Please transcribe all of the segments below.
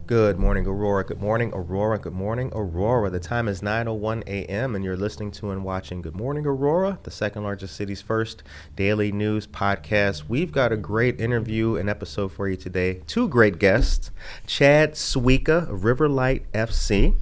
Good morning, Aurora. Good morning, Aurora. Good morning, Aurora. The time is 9:01 a.m. and you're listening to and watching Good Morning, Aurora, the second largest city's first daily news podcast. We've got a great interview and episode for you today. Two great guests, Chad Suika of Riverlight FC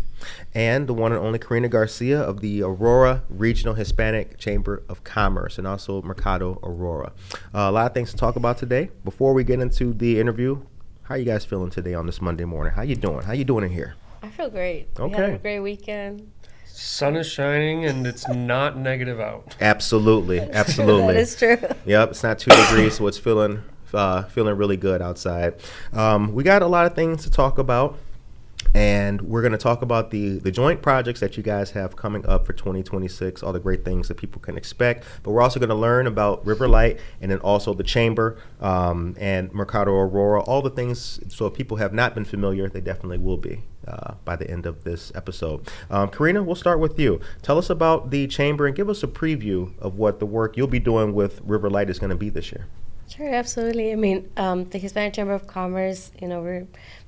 and the one and only Karina Garcia of the Aurora Regional Hispanic Chamber of Commerce and also Mercado Aurora. A lot of things to talk about today. Before we get into the interview, how you guys feeling today on this Monday morning? How you doing? How you doing in here? I feel great. Okay. We had a great weekend. Sun is shining and it's not negative out. Absolutely. That is true. Yep, it's not 2 degrees, so it's feeling really good outside. We got a lot of things to talk about. And we're going to talk about the joint projects that you guys have coming up for 2026, all the great things that people can expect. But we're also going to learn about Riverlight and then also the Chamber and Mercado Aurora, all the things. So if people have not been familiar, they definitely will be by the end of this episode. Karina, we'll start with you. Tell us about the Chamber and give us a preview of what the work you'll be doing with Riverlight is going to be this year. Sure, absolutely. I mean, the Hispanic Chamber of Commerce, we've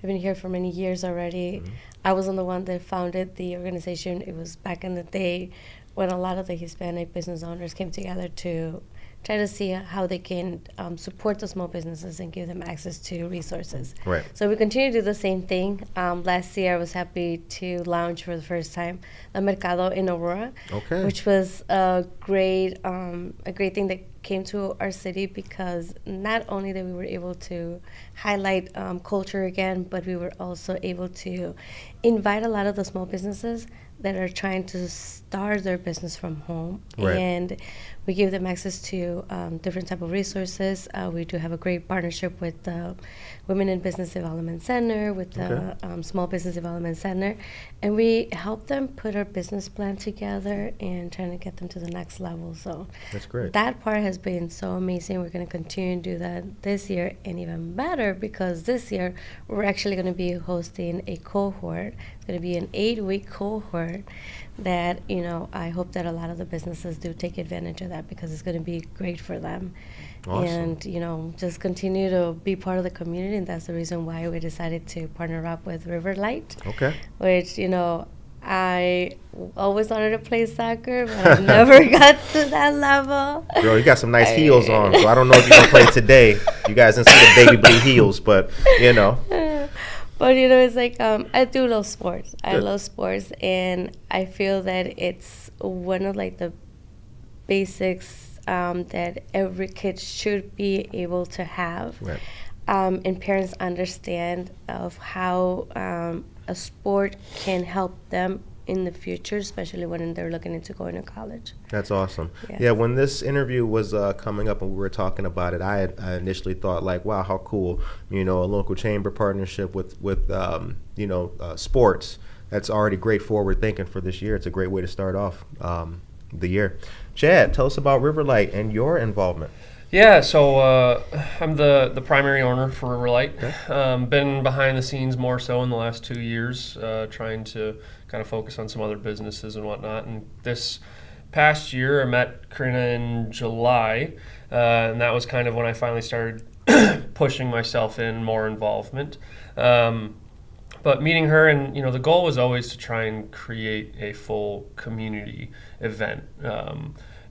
been here for many years already. Mm-hmm. I wasn't the one that founded the organization. It was back in the day when a lot of the Hispanic business owners came together to try to see how they can support the small businesses and give them access to resources. Right. So we continue to do the same thing. Last year, I was happy to launch for the first time the Mercado in Aurora, which was a great thing that came to our city because not only that we were able to highlight culture again, but we were also able to invite a lot of the small businesses that are trying to start their business from home. Right. And we give them access to different type of resources. We do have a great partnership with the Women in Business Development Center, with the Small Business Development Center, and we help them put our business plan together and trying to get them to the next level. So that's great. That part has been so amazing. We're going to continue to do that this year, and even better because this year we're actually going to be hosting a cohort. It's going to be an 8-week cohort that, I hope that a lot of the businesses do take advantage of that because it's going to be great for them. Awesome. And, just continue to be part of the community, and that's the reason why we decided to partner up with Riverlight. Okay. Which, I always wanted to play soccer, but I never got to that level. Girl, you got some nice heels on, so I don't know if you're going to play today. You guys didn't see the baby blue heels, but, But, it's like I do love sports. I Good. love sports, and I feel that it's one of, the basics that every kid should be able to have. Right. And parents understand of how a sport can help them in the future, especially when they're looking into going to college. That's awesome. Yeah. Yeah, when this interview was coming up and we were talking about it, I initially thought wow, how cool, a local chamber partnership with sports. That's already great forward thinking for this year. It's a great way to start off the year. Chad, tell us about Riverlight and your involvement. Yeah, so I'm the primary owner for Riverlight. Okay. Been behind the scenes more so in the last 2 years, trying to kind of focus on some other businesses and whatnot. And this past year, I met Karina in July, and that was kind of when I finally started pushing myself in more involvement. But meeting her, and the goal was always to try and create a full community event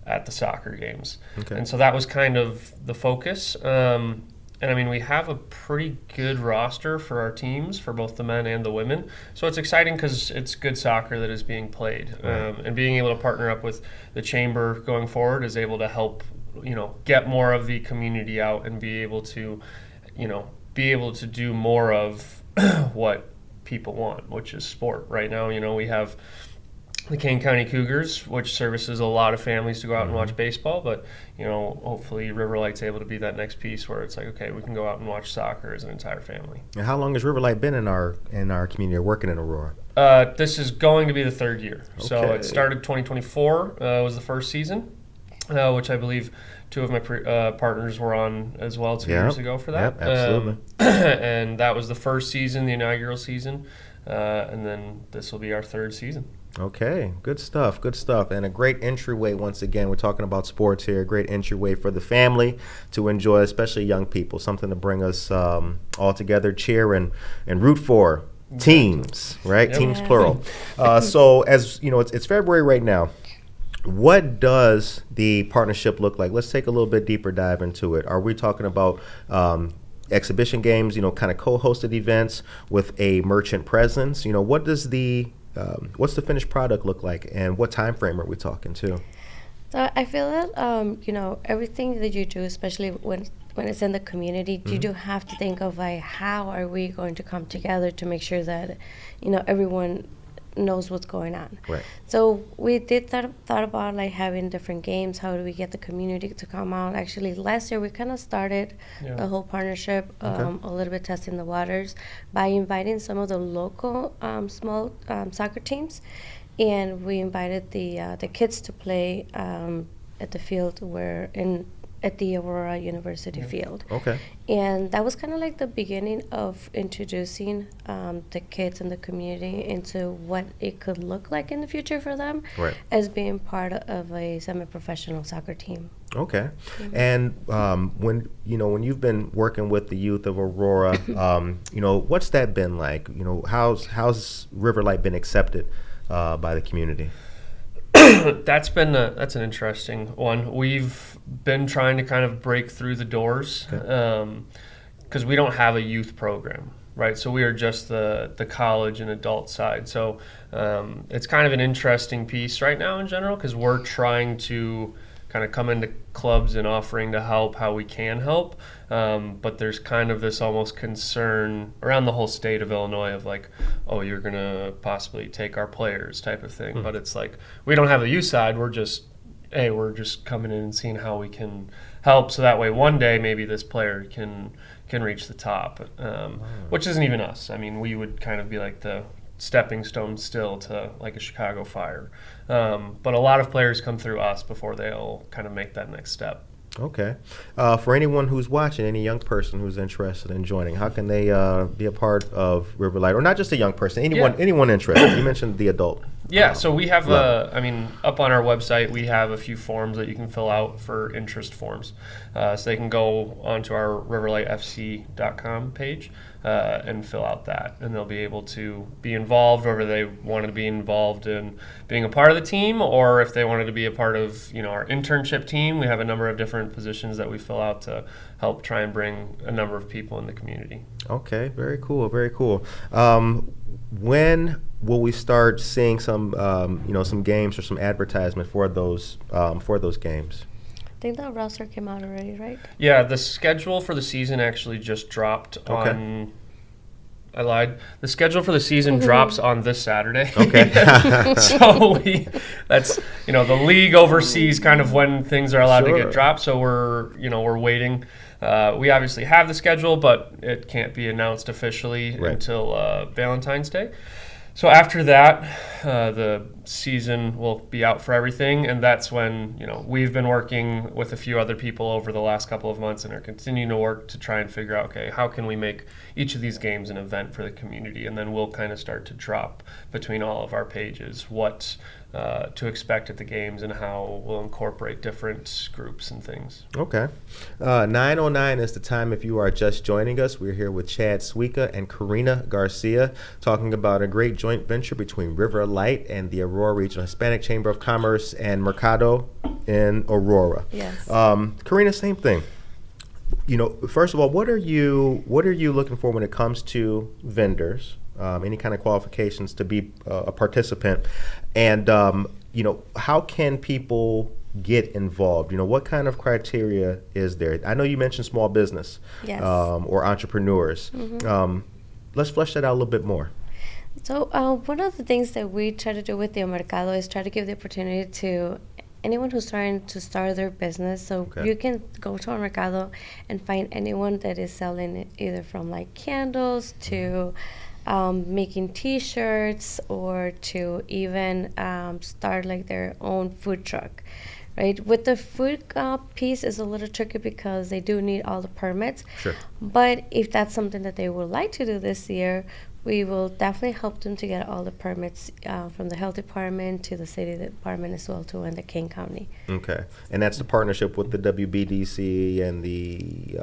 at the soccer games. Okay. And so that was kind of the focus. And I mean, we have a pretty good roster for our teams, for both the men and the women. So it's exciting because it's good soccer that is being played. Right. And being able to partner up with the chamber going forward is able to help, get more of the community out and be able to do more of what people want, which is sport. Right now, we have the Kane County Cougars, which services a lot of families to go out and watch baseball, but hopefully Riverlight's able to be that next piece where it's like, okay, we can go out and watch soccer as an entire family. And how long has Riverlight been in our community or working in Aurora? This is going to be the 3rd year. Okay. So it started 2024 was the first season, which I believe 2 of my partners were on as well 2 years ago for that. Yep, absolutely. And that was the first season, the inaugural season, and then this will be our 3rd season. Okay, good stuff. And a great entryway, once again, we're talking about sports here, a great entryway for the family to enjoy, especially young people, something to bring us all together, cheer and root for teams, right? Yep. Teams plural. So as you know, it's February right now. What does the partnership look like? Let's take a little bit deeper dive into it. Are we talking about exhibition games, kind of co-hosted events with a merchant presence? What does what's the finished product look like, and what time frame are we talking to? So I feel that everything that you do, especially when it's in the community, you do have to think of like, how are we going to come together to make sure that everyone knows what's going on. Right. So we did thought about like having different games. How do we get the community to come out? Actually, last year we kind of started a whole partnership, a little bit testing the waters by inviting some of the local small soccer teams, and we invited the kids to play at the field at the Aurora University field. Okay. And that was kind of like the beginning of introducing the kids and the community into what it could look like in the future for them as being part of a semi-professional soccer team. Okay. And when you've been working with the youth of Aurora, what's that been like? How's River Light been accepted by the community? That's an interesting one. We've been trying to kind of break through the doors because we don't have a youth program, right? So we are just the college and adult side. So it's kind of an interesting piece right now in general because we're trying to kind of come into clubs and offering to help how we can help. But there's kind of this almost concern around the whole state of Illinois of like, oh, you're going to possibly take our players type of thing. But it's like, we don't have the youth side. We're just coming in and seeing how we can help. So that way one day maybe this player can reach the top, which isn't even us. I mean, we would kind of be like the stepping stone still to like a Chicago Fire. But a lot of players come through us before they'll kind of make that next step. Okay. For anyone who's watching, any young person who's interested in joining, how can they be a part of River Light? Or not just a young person, anyone interested. You mentioned the adult. Yeah, so we have, up on our website, we have a few forms that you can fill out for interest forms. So they can go onto our riverlightfc.com page and fill out that. And they'll be able to be involved, whether they wanted to be involved in being a part of the team or if they wanted to be a part of, our internship team. We have a number of different positions that we fill out to help try and bring a number of people in the community. Okay, very cool, very cool. When will we start seeing some games or some advertisement for those games? I think the roster came out already, right? Yeah, the schedule for the season actually just dropped on. I lied. The schedule for the season drops on this Saturday. Okay. So that's the league oversees kind of when things are allowed to get dropped. So we're waiting. We obviously have the schedule, but it can't be announced officially until Valentine's Day. So after that, the season will be out for everything, and that's when we've been working with a few other people over the last couple of months and are continuing to work to try and figure out, okay, how can we make each of these games an event for the community, and then we'll kind of start to drop between all of our pages what to expect at the games and how we'll incorporate different groups and things. Okay. 9:09 is the time if you are just joining us. We're here with Chad Suika and Karina Garcia talking about a great joint venture between River Light and the Aurora Regional Hispanic Chamber of Commerce and Mercado in Aurora. Yes. Karina, same thing. First of all, what are you looking for when it comes to vendors? Any kind of qualifications to be a participant, and how can people get involved? What kind of criteria is there? I know you mentioned small business, or entrepreneurs. Let's flesh that out a little bit more. So one of the things that we try to do with the Mercado is try to give the opportunity to anyone who's trying to start their business. So you can go to our Mercado and find anyone that is selling either from like candles to making T-shirts or to even start like their own food truck, right? With the food piece is a little tricky because they do need all the permits. Sure. But if that's something that they would like to do this year, we will definitely help them to get all the permits from the health department to the city department as well too, and the King County. Okay, and that's the partnership with the WBDC and the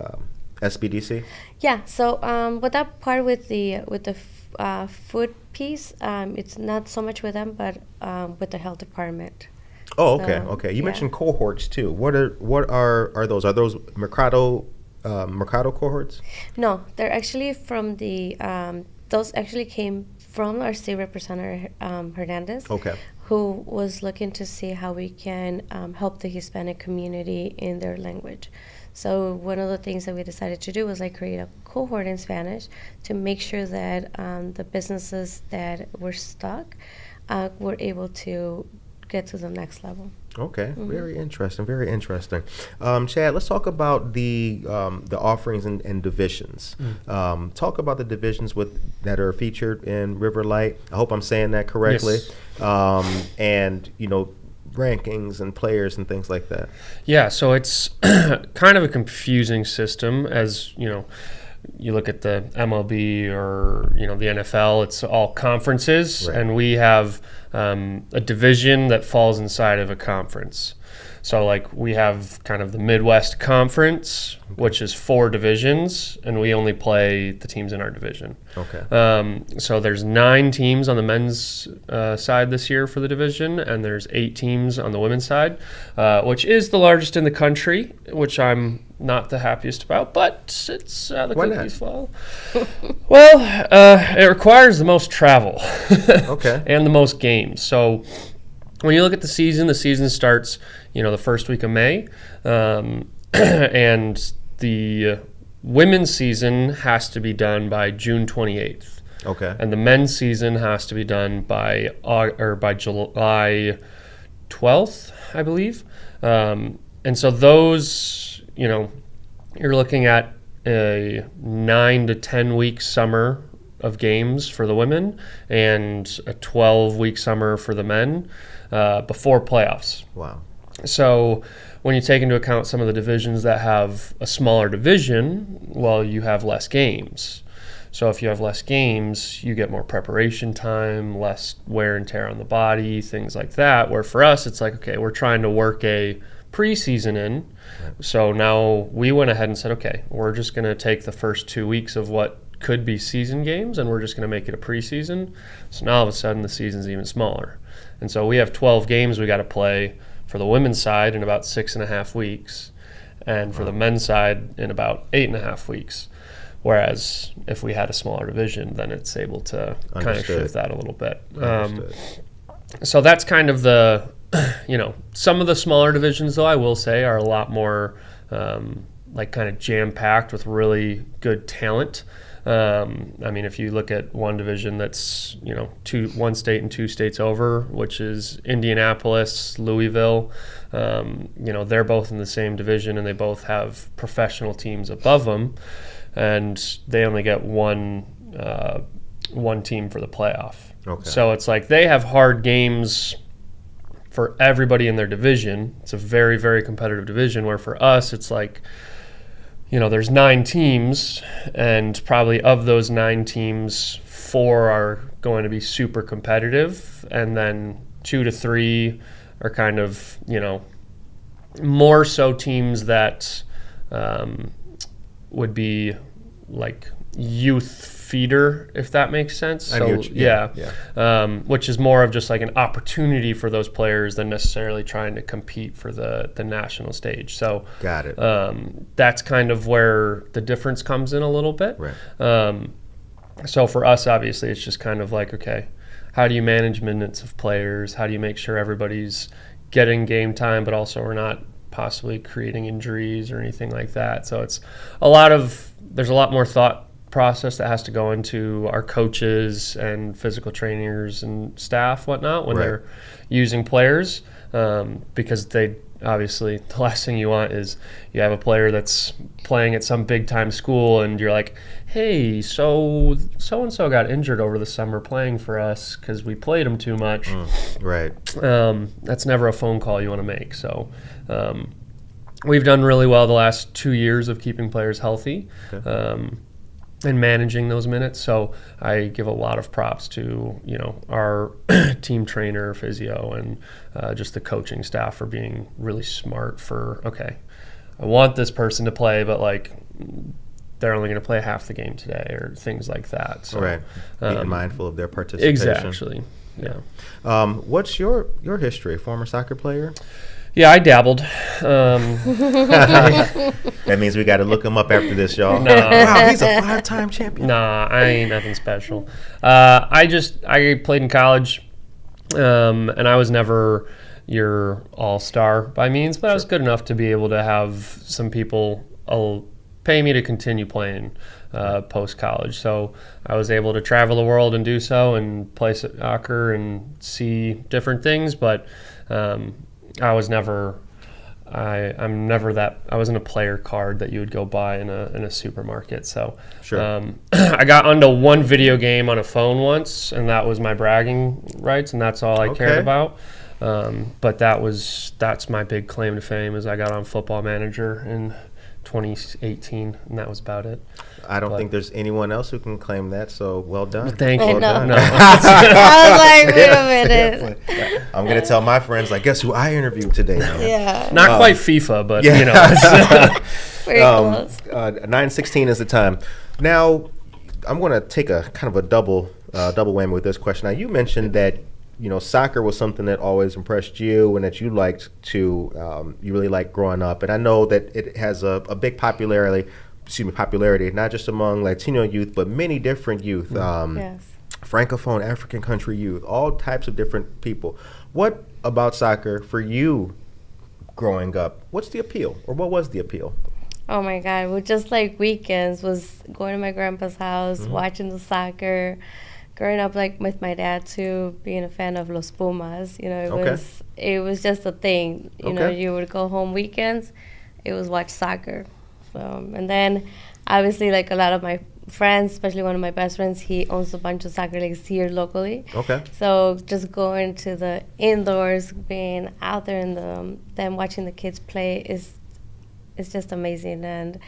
SBDC? Yeah. So with that part with the food piece, it's not so much with them, but with the health department. Oh, okay, okay. You mentioned cohorts too. What are those? Are those Mercado cohorts? No, they're actually from the. Those actually came from our state representative Hernandez. Okay. Who was looking to see how we can help the Hispanic community in their language. So one of the things that we decided to do was like create a cohort in Spanish to make sure that the businesses that were stuck were able to get to the next level. Okay, very interesting, very interesting. Chad, let's talk about the offerings and divisions. Talk about the divisions that are featured in River Light. I hope I'm saying that correctly. Yes. And rankings and players and things like that. Yeah, so it's kind of a confusing system, as you look at the MLB or the NFL. It's all conferences, right. And we have a division that falls inside of a conference. So like we have kind of the Midwest Conference, which is 4 divisions, and we only play the teams in our division. Okay. So there's 9 teams on the men's side this year for the division, and there's 8 teams on the women's side, which is the largest in the country, which I'm not the happiest about, but it's the cookies fall. Well, it requires the most travel. Okay. And the most games. So when you look at the season starts, the first week of May, and the women's season has to be done by June 28th. Okay. And the men's season has to be done by July 12th, I believe. And so those, you're looking at a 9 to 10 week summer of games for the women and a 12-week summer for the men before playoffs. Wow. So when you take into account some of the divisions that have a smaller division, well, you have less games. So if you have less games, you get more preparation time, less wear and tear on the body, things like that. Where for us, it's like, okay, we're trying to work a preseason in. Right. So now we went ahead and said, okay, we're just going to take the first 2 weeks of what could be season games, and we're just going to make it a preseason. So now all of a sudden the season's even smaller. And so we have 12 games we got to play for the women's side in about 6.5 weeks, and for the men's side in about 8.5 weeks. Whereas if we had a smaller division, then it's able to kind of shift that a little bit. So that's kind of the, some of the smaller divisions, though, I will say, are a lot more like kind of jam-packed with really good talent. I mean, if you look at one division that's, one state and 2 states over, which is Indianapolis, Louisville, they're both in the same division, and they both have professional teams above them, and they only get one team for the playoff. Okay. So it's like they have hard games for everybody in their division. It's a very, very competitive division, where for us, it's like, there's 9 teams, and probably of those 9 teams, 4 are going to be super competitive, and then 2 to 3 are kind of, more so teams that would be like youth feeder, if that makes sense. So which is more of just like an opportunity for those players than necessarily trying to compete for the national stage. So got it. That's kind of where the difference comes in a little bit. Right. So for us, obviously, it's just kind of like, okay, how do you manage minutes of players? How do you make sure everybody's getting game time, but also we're not possibly creating injuries or anything like that? So it's there's a lot more thought process that has to go into our coaches and physical trainers and staff, whatnot, when they're using players, because they obviously, the last thing you want is you have a player that's playing at some big time school and you're like, hey, so and so got injured over the summer playing for us because we played him too much. Right. That's never a phone call you want to make. So we've done really well the last 2 years of keeping players healthy. Okay. And managing those minutes. So I give a lot of props to, our team trainer, physio, and just the coaching staff for being really smart for, okay, I want this person to play, but like they're only going to play half the game today or things like that. So, right. Being mindful of their participation. Exactly. Yeah. What's your history? Former soccer player? Yeah, I dabbled. That means we got to look him up after this, y'all. Nah. Wow, he's a 5-time champion. Nah, I ain't nothing special. I played in college, and I was never your all-star by means, but I was good enough to be able to have some people pay me to continue playing post-college. So I was able to travel the world and do so and play soccer and see different things, but I was never I wasn't a player card that you would go buy in a supermarket. So sure. I got onto one video game on a phone once, and that was my bragging rights, and that's all I cared about. But that's my big claim to fame is I got on Football Manager in 2018, and that was about it. I don't think there's anyone else who can claim that, so well done. Thank you. No. No. I was like, wait a minute. Yeah. I'm going to tell my friends, like, guess who I interviewed today? Yeah. Not quite FIFA, but, yeah. you know. Very close. 9:16 is the time. Now, I'm going to take a kind of a double whammy with this question. Now, you mentioned that, you know, soccer was something that always impressed you and that you liked to, you really liked growing up. And I know that it has a big popularity, not just among Latino youth, but many different youth, Yes. Francophone, African country youth, all types of different people. What about soccer for you growing up? What's the appeal, or what was the appeal? Oh my God! Well, just like weekends was going to my grandpa's house, watching the soccer. Growing up with my dad too, being a fan of Los Pumas, you know, it was just a thing. You know, you would go home weekends, it was watch soccer. And then obviously a lot of my friends, especially one of my best friends, he owns a bunch of soccer leagues here locally. Okay. So just going to the indoors, being out there in them watching the kids play is just amazing. And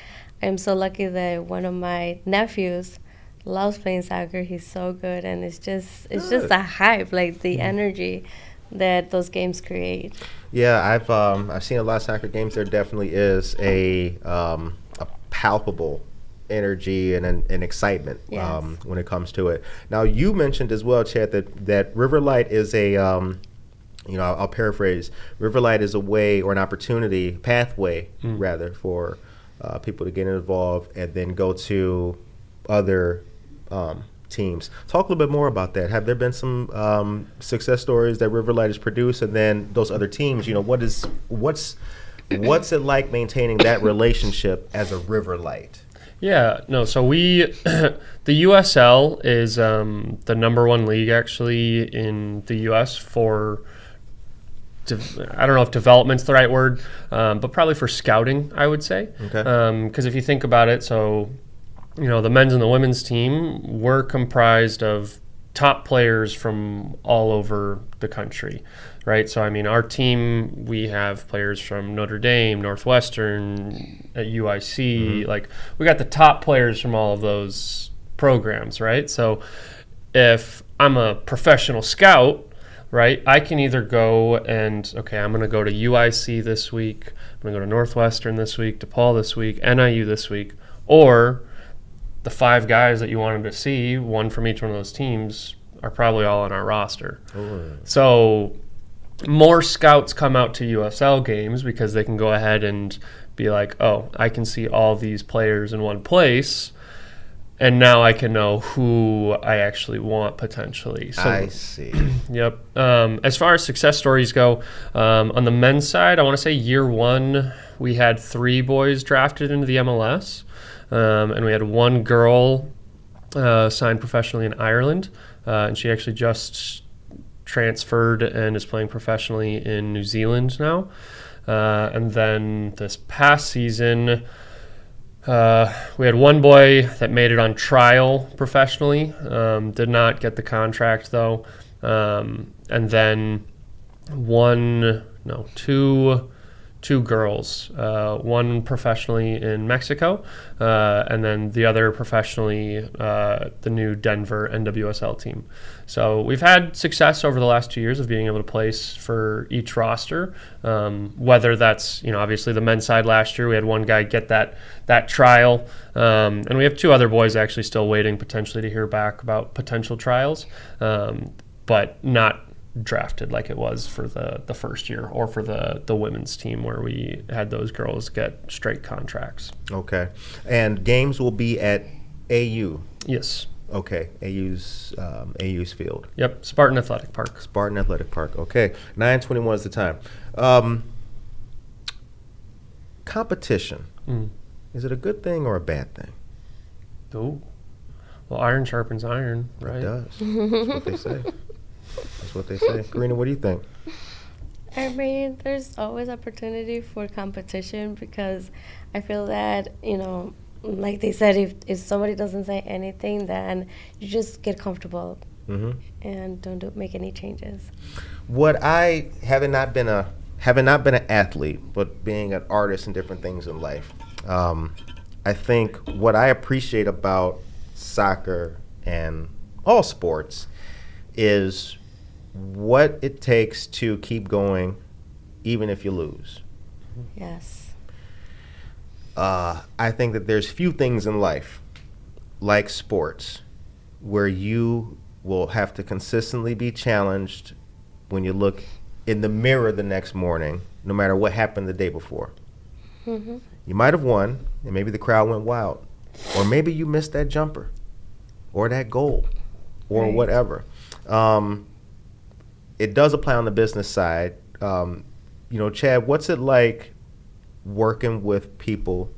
I'm so lucky that one of my nephews loves playing soccer. He's so good, and it's just a hype, the energy that those games create. Yeah, I've seen a lot of soccer games. There definitely is a palpable energy and an excitement when it comes to it. Now, you mentioned as well, Chad, that River Light is a I'll paraphrase. River Light is a way or an opportunity, pathway rather, for people to get involved and then go to other teams. Talk a little bit more about that. Have there been some success stories that River Light has produced, and then those other teams? You know, what's it like maintaining that relationship as a River Light? Yeah, no. So the USL is the number one league actually in the U.S. for. I don't know if development's the right word, but probably for scouting, I would say. Okay. Because if you think about it, so. You know, the men's and the women's team were comprised of top players from all over the country, right? So, I mean, our team, we have players from Notre Dame, Northwestern, at UIC. We got the top players from all of those programs, right? So if I'm a professional scout, right, I can either go and, okay, I'm going to go to UIC this week, I'm going to go to Northwestern this week, DePaul this week, NIU this week, or the 5 guys that you wanted to see, one from each one of those teams, are probably all on our roster. Oh. So more scouts come out to USL games because they can go ahead and be like, oh, I can see all these players in one place, and now I can know who I actually want potentially. So, I see. Yep. As far as success stories go, on the men's side, I want to say year 1, we had 3 boys drafted into the MLS. And we had 1 girl signed professionally in Ireland, and she actually just transferred and is playing professionally in New Zealand now. And then this past season, we had 1 boy that made it on trial professionally, did not get the contract though. And then 2 two girls, one professionally in Mexico, and then the other professionally, the new Denver NWSL team. So we've had success over the last 2 years of being able to place for each roster, whether that's, obviously the men's side last year, we had one guy get that trial, and we have two other boys actually still waiting potentially to hear back about potential trials, but not drafted like it was for the first year or for the women's team where we had those girls get straight contracts. Okay. And games will be at AU? Yes. Okay. AU's field. Yep. Spartan Athletic Park. Spartan Athletic Park. Okay. 9:21 is the time. Competition. Is it a good thing or a bad thing? Oh. Well, iron sharpens iron, right? It does. That's what they say. That's what they say. Karina, what do you think? I mean, there's always opportunity for competition because I feel that, like they said, if somebody doesn't say anything, then you just get comfortable and don't make any changes. What I having not been an athlete, but being an artist and different things in life, I think what I appreciate about soccer and all sports is what it takes to keep going even if you lose. Yes. I think that there's few things in life like sports where you will have to consistently be challenged when you look in the mirror the next morning, no matter what happened the day before. You might have won, and maybe the crowd went wild, or maybe you missed that jumper or that goal or whatever. It does apply on the business side. Chad, what's it like working with people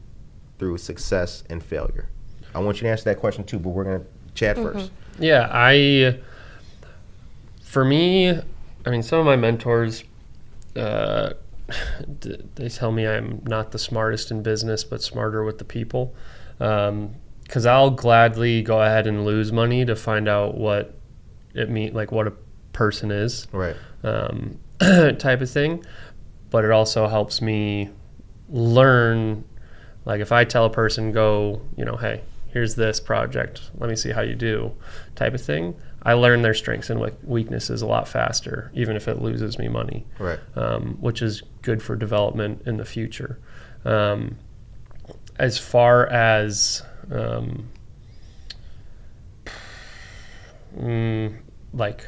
through success and failure? I want you to answer that question too, but we're going to Chad first. Yeah, for me, some of my mentors, they tell me I'm not the smartest in business, but smarter with the people. Because I'll gladly go ahead and lose money to find out what it means, like what a person is, right? Type of thing. But it also helps me learn. Like if I tell a person, go, hey, here's this project, let me see how you do, type of thing. I learn their strengths and weaknesses a lot faster, even if it loses me money, right? Which is good for development in the future. As far as like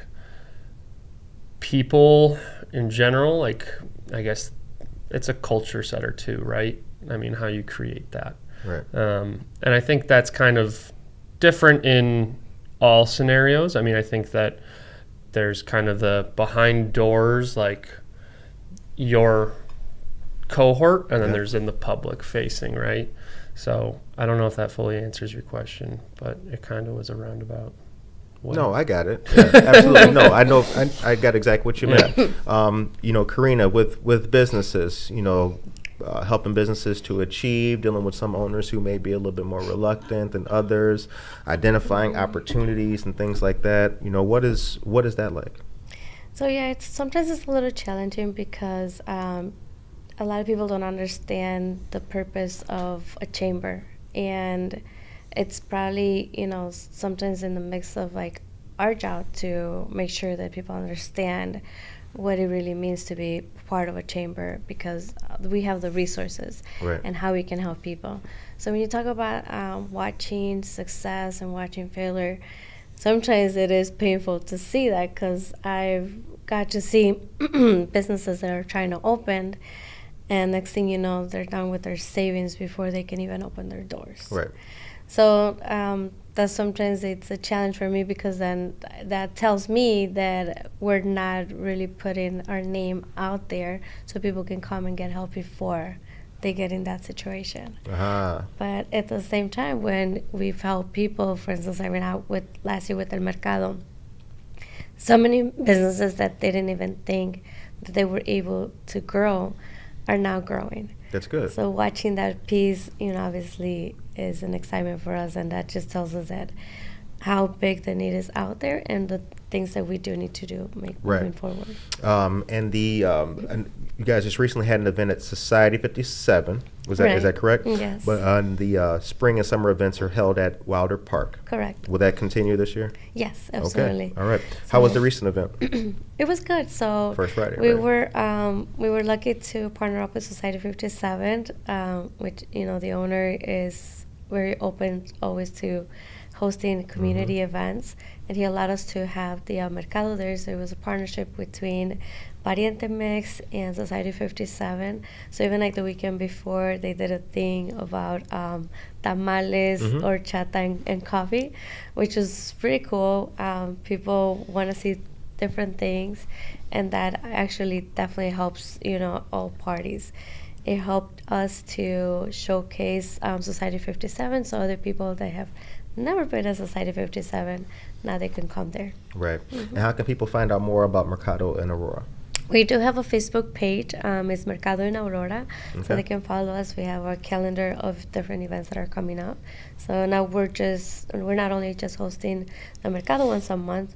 people in general, like I guess it's a culture setter too, right? How you create that. Right. And I think that's kind of different in all scenarios. I think that there's kind of the behind doors, like your cohort, and then there's in the public facing, right? So I don't know if that fully answers your question, but it kind of was a roundabout way. No, I got it. Yeah, absolutely. No, I know. I got exactly what you meant. Karina, with businesses, helping businesses to achieve, dealing with some owners who may be a little bit more reluctant than others, identifying opportunities and things like that. What is that like? So sometimes it's a little challenging because a lot of people don't understand the purpose of a chamber, and it's probably sometimes in the mix of like our job to make sure that people understand what it really means to be part of a chamber, because we have the resources and how we can help people. So when you talk about watching success and watching failure, sometimes it is painful to see that, because I've got to see businesses that are trying to open, and next thing you know, they're done with their savings before they can even open their doors. Right. So that sometimes it's a challenge for me, because then that tells me that we're not really putting our name out there so people can come and get help before they get in that situation. But at the same time, when we've helped people, for instance, I went out last year with El Mercado, so many businesses that they didn't even think that they were able to grow are now growing. That's good. So watching that piece, obviously is an excitement for us, and that just tells us that how big the need is out there and the things that we do need to do moving forward. And you guys just recently had an event at Society 57. Is that correct? Yes. But the spring and summer events are held at Wilder Park. Correct. Will that continue this year? Yes, absolutely. Okay. All right. How was the recent event? It was good. So First Friday. We were lucky to partner up with Society 57, which the owner is very open always to hosting community events, and he allowed us to have the mercado there. So it was a partnership between Pariente Mix and Society 57. So even like the weekend before, they did a thing about tamales, horchata, and coffee, which was pretty cool. People want to see different things, and that actually definitely helps all parties. It helped us to showcase Society 57, so other people that have never been at Society 57, now they can come there. Right. And how can people find out more about Mercado in Aurora? We do have a Facebook page. It's Mercado in Aurora, so they can follow us. We have our calendar of different events that are coming up. So now we're not only just hosting the Mercado once a month,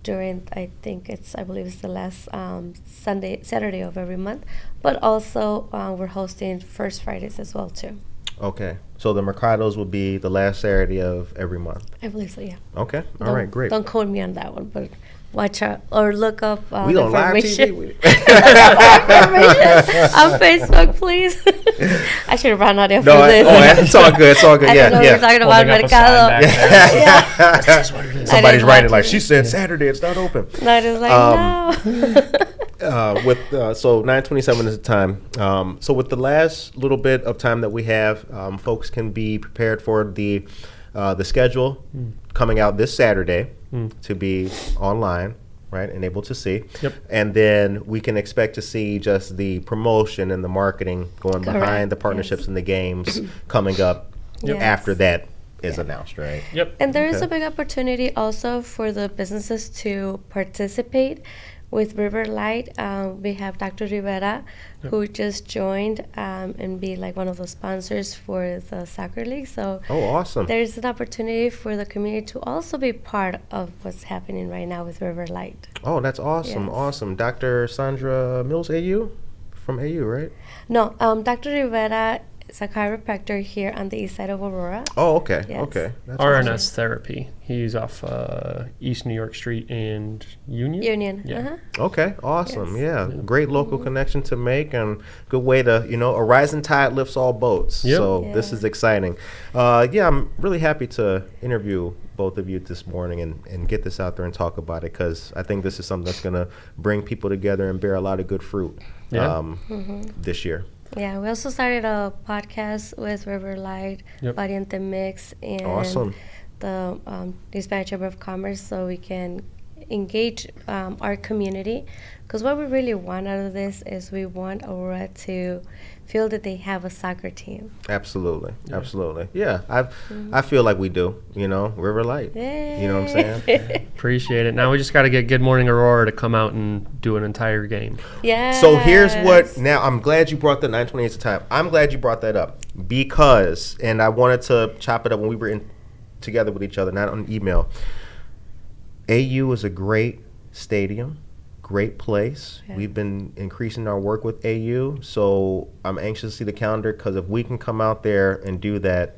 during I believe it's the last Saturday of every month, but also we're hosting First Fridays as well too. Okay, so the Mercados will be the last Saturday of every month. I believe so, yeah. Okay, all right, great. Don't quote me on that one, but watch out or look up we don't information. live TV. Information on Facebook, please. I should have run out after this. It's all good. It's all good. I we're talking about Mercado. Yeah. That's what it is. Somebody's writing like, she said Saturday, it's not open. I was like, no. So 9:27 is the time. So with the last little bit of time that we have, folks can be prepared for the schedule coming out this Saturday to be online, right, and able to see. Yep. And then we can expect to see just the promotion and the marketing going behind the partnerships and the games coming up after that is announced, right? Yep. And there is a big opportunity also for the businesses to participate. With River Light, we have Dr. Rivera, who just joined and be like one of the sponsors for the soccer league. So awesome. There's an opportunity for the community to also be part of what's happening right now with River Light. Oh, that's awesome. Yes. Awesome. Dr. Sandra Mills, AU? From AU, right? No, Dr. Rivera is a chiropractor here on the east side of Aurora. Oh, okay. Yes. Okay. That's RNS awesome. Therapy. He's off East New York Street and Union. Yeah. Okay, awesome. Yes. Yeah, great local connection to make, and good way to, a rising tide lifts all boats. Yep. So this is exciting. I'm really happy to interview both of you this morning and get this out there and talk about it, because I think this is something that's going to bring people together and bear a lot of good fruit this year. Yeah, we also started a podcast with River Light, Pariente Mix, and the Hispanic Chamber of Commerce, so we can engage our community. Because what we really want out of this is we want Aurora to feel that they have a soccer team. Absolutely. Yeah, I feel like we do, River Light. Yay. You know what I'm saying? Appreciate it. Now we just got to get Good Morning Aurora to come out and do an entire game. Yeah. So here's what, now I'm glad you brought the 9:28 to time. I'm glad you brought that up because, and I wanted to chop it up when we were together with each other, not on email. AU is a great stadium. Great place. Yeah. We've been increasing our work with AU, so I'm anxious to see the calendar, because if we can come out there and do that,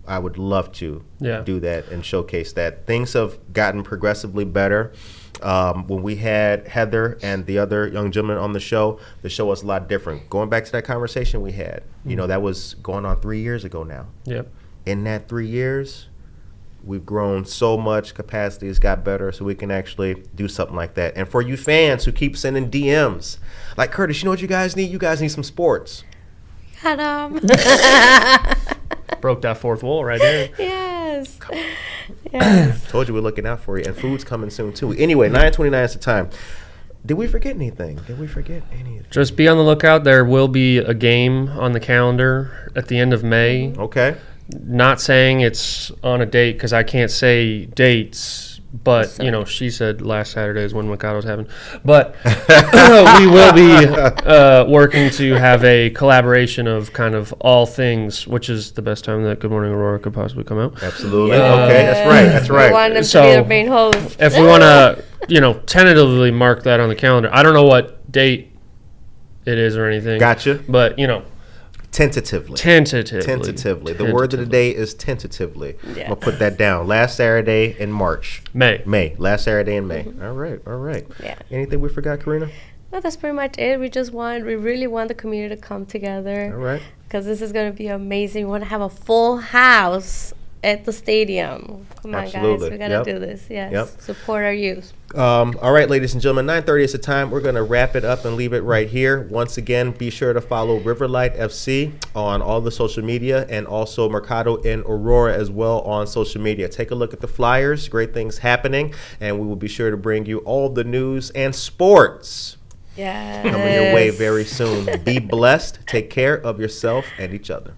I would love to do that and showcase that. Things have gotten progressively better. When we had Heather and the other young gentleman on the show was a lot different. Going back to that conversation we had, that was going on 3 years ago now. Yep. In that 3 years, we've grown so much, capacity has got better, so we can actually do something like that. And for you fans who keep sending DMs, like, Curtis, you know what you guys need? You guys need some sports. Got 'em. Broke that fourth wall right there. Yes. Told you we're looking out for you. And food's coming soon, too. Anyway, 9:29 is the time. Did we forget anything? Just be on the lookout. There will be a game on the calendar at the end of May. Okay. Not saying it's on a date, because I can't say dates, But, she said last Saturday is when Mercado's having. But we will be working to have a collaboration of kind of all things, which is the best time that Good Morning Aurora could possibly come out. Absolutely. Okay, that's right. We want them to be the main host. If we want to, tentatively mark that on the calendar. I don't know what date it is or anything. Gotcha. But, Tentatively. The word of the day is tentatively. Yeah. I'm going to put that down. Last Saturday in March. May. Last Saturday in May. All right. Yeah. Anything we forgot, Karina? No, that's pretty much it. We really want the community to come together. All right. Because this is going to be amazing. We want to have a full house at the stadium. Come on, Absolutely. guys. We got to do this. Yes. Yep. Support our youth. All right, ladies and gentlemen, 9:30 is the time. We're going to wrap it up and leave it right here. Once again, be sure to follow Riverlight FC on all the social media and also Mercado in Aurora as well on social media. Take a look at the flyers. Great things happening. And we will be sure to bring you all the news and sports Yes. coming your way very soon. Be blessed. Take care of yourself and each other.